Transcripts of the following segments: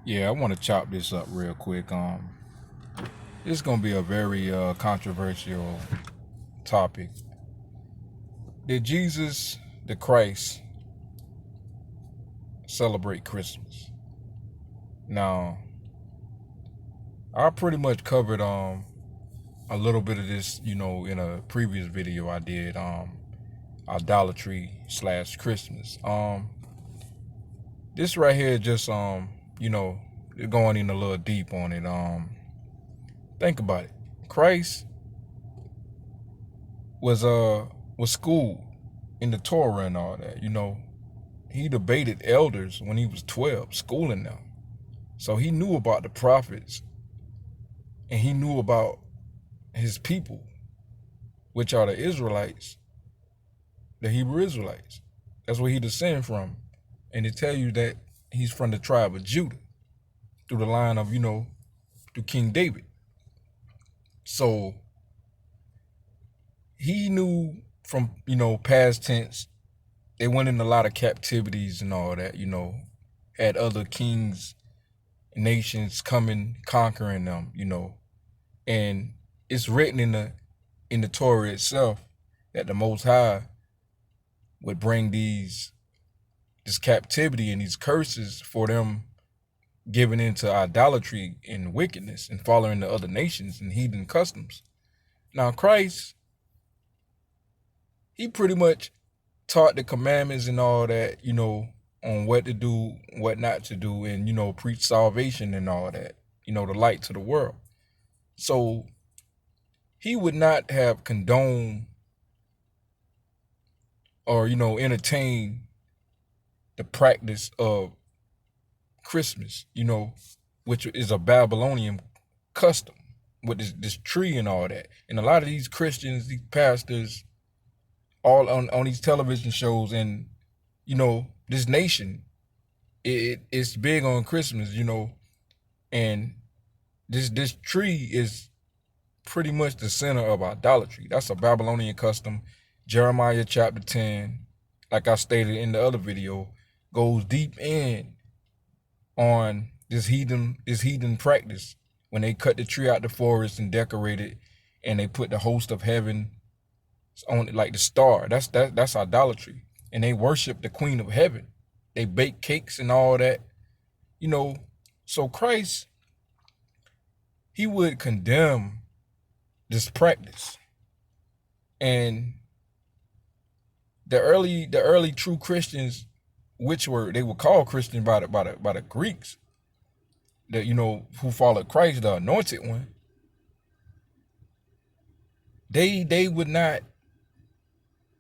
Yeah, I want to chop this up real quick. This is gonna be a very controversial topic. Did Jesus, the Christ, celebrate Christmas? Now, I pretty much covered a little bit of this, in a previous video I did, idolatry slash Christmas. This right here just you know, going in a little deep on it. Think about it. Christ was schooled in the Torah and all that. He debated elders when he was 12, schooling them. So he knew about the prophets, and he knew about his people, which are the Israelites, the Hebrew Israelites. That's where he descended from. And they tell you that he's from the tribe of Judah, through the line of, through King David. So he knew from, past tense, they went in a lot of captivities and all that, had other kings, nations coming, conquering them, and it's written in the Torah itself that the Most High would bring this captivity and these curses for them giving into idolatry and wickedness and following the other nations and heathen customs. Now Christ, he pretty much taught the commandments and all that, on what to do, what not to do, and, preach salvation and all that, the light to the world. So he would not have condoned or, entertained the practice of Christmas, which is a Babylonian custom with this tree and all that. And a lot of these Christians, these pastors, all on these television shows, and this nation, it's big on Christmas, and this tree is pretty much the center of idolatry. That's a Babylonian custom. Jeremiah chapter 10, like I stated in the other video, goes deep in on this heathen practice when they cut the tree out the forest and decorate it, and they put the host of heaven on it like the star. That's idolatry. And they worship the queen of heaven. They bake cakes and all that. So Christ, he would condemn this practice. And the early true Christians, which they were called Christian by the Greeks, that who followed Christ, the anointed one, they would not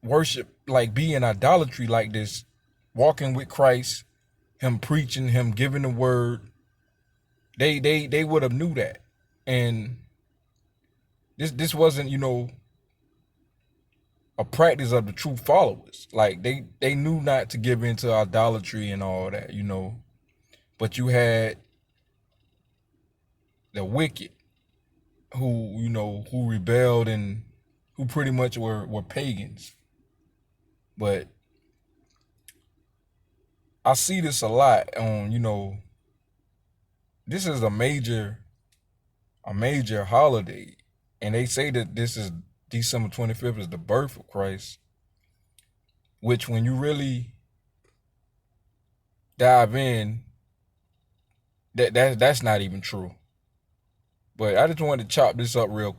worship, like be in idolatry like this, walking with Christ, him preaching, him giving the word. They would have knew that. And this wasn't, a practice of the true followers. Like they knew not to give into idolatry and all that, But you had the wicked who rebelled and who pretty much were pagans. But I see this a lot on, this is a major holiday. And they say that this is December 25th is the birth of Christ, which when you really dive in, that's not even true. But I just wanted to chop this up real quick.